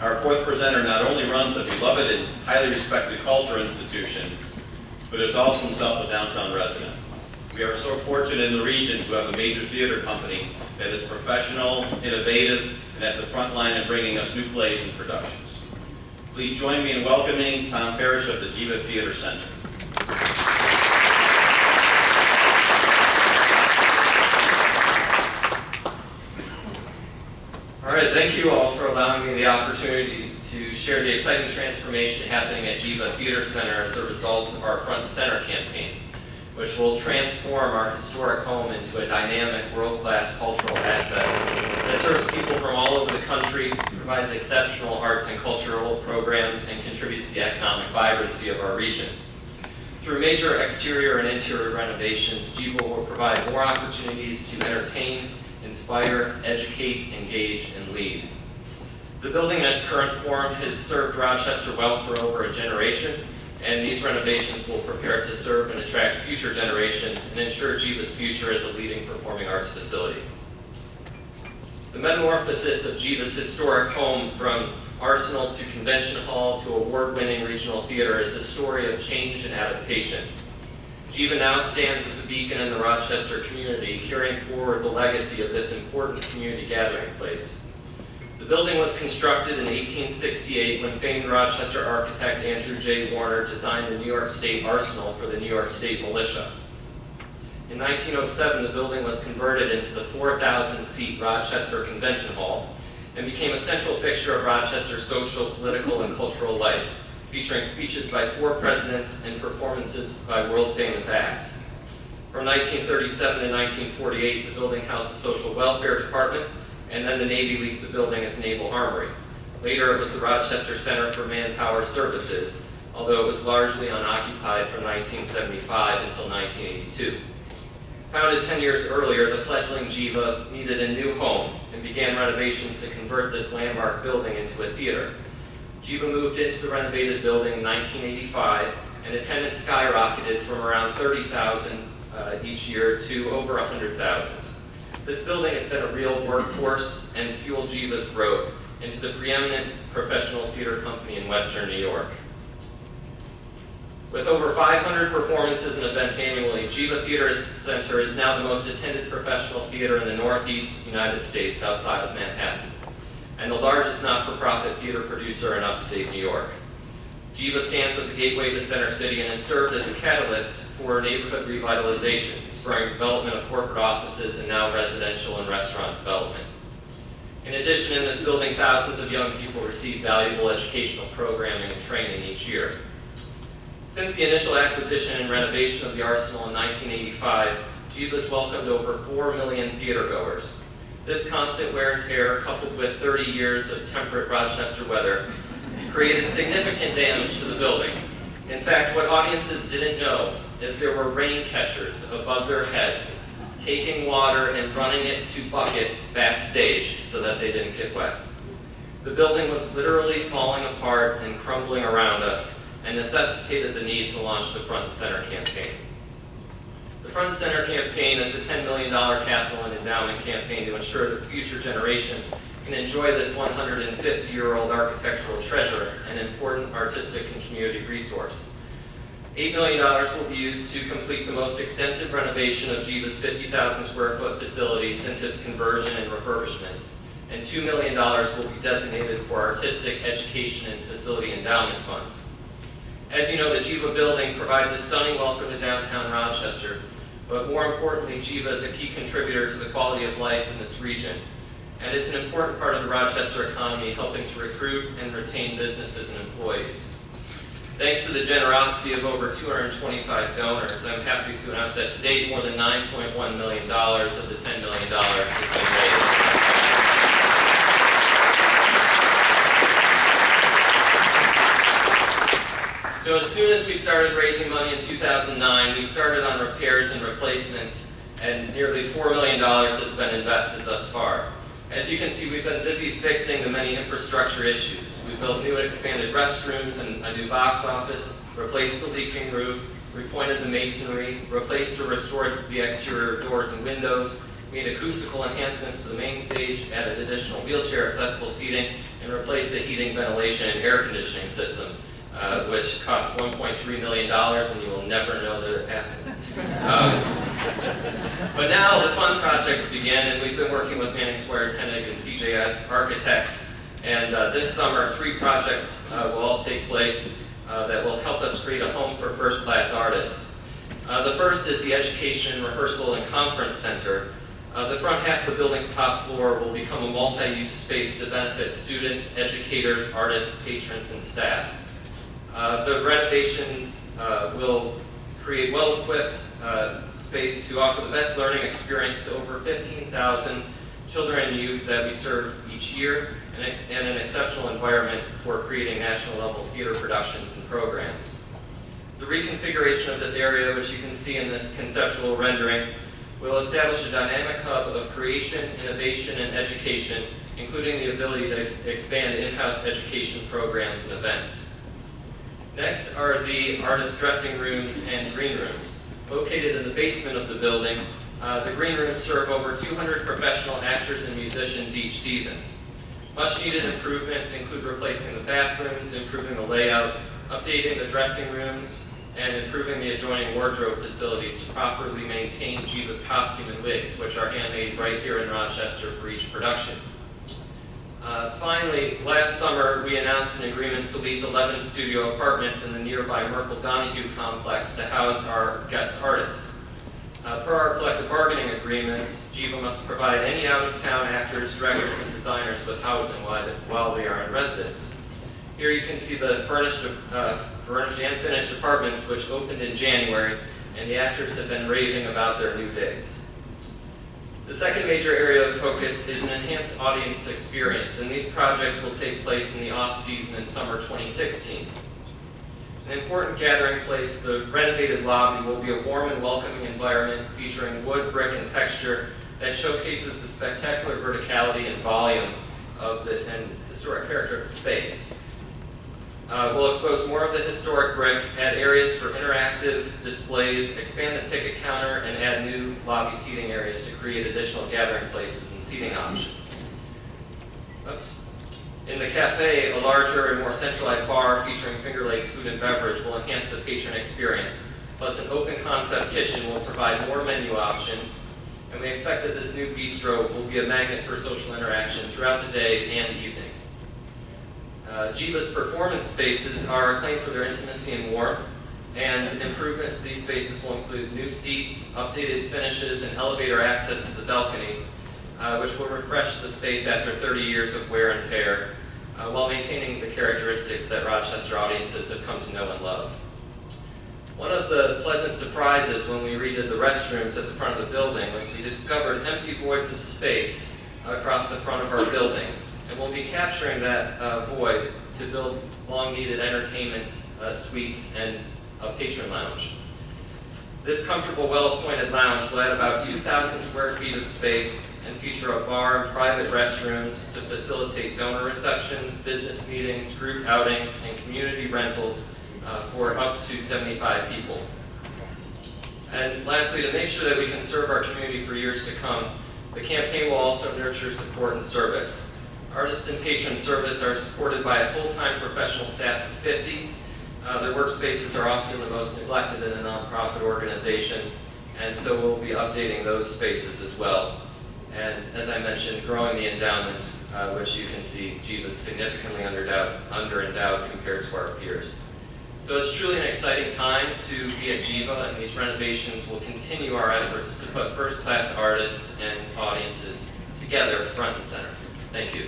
Our fourth presenter not only runs a beloved and highly respected cultural institution, but is also himself a downtown resident. We are so fortunate in the region to have a major theater company that is professional, innovative, and at the front line of bringing us new plays and productions. Please join me in welcoming Tom Parrish of the Geva Theatre Center. All right, thank you all for allowing me the opportunity to share the exciting transformation happening at Geva Theatre Center as a result of our Front and Center campaign, which will transform our historic home into a dynamic, world-class cultural asset that serves people from all over the country, provides exceptional arts and cultural programs, and contributes to the economic vibrancy of our region. Through major exterior and interior renovations, Geva will provide more opportunities to entertain, inspire, educate, engage, and lead. The building in its current form has served Rochester well for over a generation, and these renovations will prepare to serve and attract future generations and ensure Geva's future as a leading performing arts facility. The metamorphosis of Geva's historic home from arsenal to convention hall to award-winning regional theater is a story of change and adaptation. Geva now stands as a beacon in the Rochester community, carrying forward the legacy of this important community gathering place. The building was constructed in 1868 when famed Rochester architect Andrew J. Warner designed the New York State Arsenal for the New York State Militia. In 1907, the building was converted into the 4,000-seat Rochester Convention Hall and became a central fixture of Rochester's social, political, and cultural life, featuring speeches by 4 presidents and performances by world-famous acts. From 1937 to 1948, the building housed the Social Welfare Department, and then the Navy leased the building as Naval Armory. Later, it was the Rochester Center for Manpower Services, although it was largely unoccupied from 1975 until 1982. Founded 10 years earlier, the fledgling Geva needed a new home and began renovations to convert this landmark building into a theater. Geva moved into the renovated building in 1985, and attendance skyrocketed from around 30,000 each year to over 100,000. This building has been a real workhorse and fueled Geva's growth into the preeminent professional theater company in Western New York. With over 500 performances and events annually, Geva Theatre Center is now the most attended professional theater in the Northeast United States outside of Manhattan, and the largest not-for-profit theater producer in upstate New York. Geva stands at the gateway to Center City and has served as a catalyst for neighborhood revitalization, spurring development of corporate offices and now residential and restaurant development. In addition, in this building, thousands of young people receive valuable educational programming and training each year. Since the initial acquisition and renovation of the Arsenal in 1985, Geva has welcomed over 4 million theatergoers. This constant wear and tear, coupled with 30 years of temperate Rochester weather, created significant damage to the building. In fact, what audiences didn't know is there were rain catchers above their heads, taking water and running it to buckets backstage so that they didn't get wet. The building was literally falling apart and crumbling around us and necessitated the need to launch the Front and Center campaign. The Front and Center campaign is a $10 million capital and endowment campaign to ensure that future generations can enjoy this 150-year-old architectural treasure and important artistic and community resource. $8 million will be used to complete the most extensive renovation of Geva's 50,000 square foot facility since its conversion and refurbishment, and $2 million will be designated for artistic, education, and facility endowment funds. As you know, the Geva building provides a stunning welcome to downtown Rochester, but more importantly, Geva is a key contributor to the quality of life in this region, and it's an important part of the Rochester economy, helping to recruit and retain businesses and employees. Thanks to the generosity of over 225 donors, I'm happy to announce that to date, more than $9.1 million of the $10 million has been raised. So as soon as we started raising money in 2009, we started on repairs and replacements, and nearly $4 million has been invested thus far. As you can see, we've been busy fixing the many infrastructure issues. We've built new and expanded restrooms and a new box office, replaced the leaking roof, repointed the masonry, replaced or restored the exterior doors and windows, made acoustical enhancements to the main stage, added additional wheelchair accessible seating, and replaced the heating, ventilation, and air conditioning system, which cost $1.3 million, and you will never know that it happened. But now the fun projects begin, and we've been working with Manning Squires, Hennig, and CJS architects, and this summer 3 projects will all take place that will help us create a home for first-class artists. The first is the Education, Rehearsal, and Conference Center. The front half of the building's top floor will become a multi-use space to benefit students, educators, artists, patrons, and staff. The renovations will create well-equipped space to offer the best learning experience to over 15,000 children and youth that we serve each year, and an exceptional environment for creating national-level theater productions and programs. The reconfiguration of this area, which you can see in this conceptual rendering, will establish a dynamic hub of creation, innovation, and education, including the ability to expand in-house education programs and events. Next are the artist dressing rooms and green rooms. Located in the basement of the building, the green rooms serve over 200 professional actors and musicians each season. Much needed improvements include replacing the bathrooms, improving the layout, updating the dressing rooms, and improving the adjoining wardrobe facilities to properly maintain Geva's costume and wigs, which are handmade right here in Rochester for each production. Finally, last summer we announced an agreement to lease 11 studio apartments in the nearby Merkel-Donahue complex to house our guest artists. Per our collective bargaining agreements, Geva must provide any out-of-town actors, directors, and designers with housing while they are in residence. Here you can see the furnished and finished apartments, which opened in January, and the actors have been raving about their new digs. The second major area of focus is an enhanced audience experience, and these projects will take place in the off-season in summer 2016. An important gathering place, the renovated lobby will be a warm and welcoming environment featuring wood, brick, and texture that showcases the spectacular verticality and volume and historic character of the space. We'll expose more of the historic brick, add areas for interactive displays, expand the ticket counter, and add new lobby seating areas to create additional gathering places and seating options. Oops. In the cafe, a larger and more centralized bar featuring finger-laced food and beverage will enhance the patron experience, plus an open concept kitchen will provide more menu options, and we expect that this new bistro will be a magnet for social interaction throughout the day and evening. Geva's performance spaces are acclaimed for their intimacy and warmth, and improvements to these spaces will include new seats, updated finishes, and elevator access to the balcony, which will refresh the space after 30 years of wear and tear, while maintaining the characteristics that Rochester audiences have come to know and love. One of the pleasant surprises when we redid the restrooms at the front of the building was we discovered empty voids of space across the front of our building, and we'll be capturing that void to build long-needed entertainment suites and a patron lounge. This comfortable, well-appointed lounge will add about 2,000 square feet of space and feature a bar and private restrooms to facilitate donor receptions, business meetings, group outings, and community rentals for up to 75 people. And lastly, to make sure that we can serve our community for years to come, the campaign will also nurture support and service. Artist and patron service are supported by a full-time professional staff of 50. Their workspaces are often the most neglected in a nonprofit organization, and so we'll be updating those spaces as well. And as I mentioned, growing the endowment, which you can see Geva is significantly under-endowed compared to our peers. So it's truly an exciting time to be at Geva, and these renovations will continue our efforts to put first-class artists and audiences together front and center. Thank you.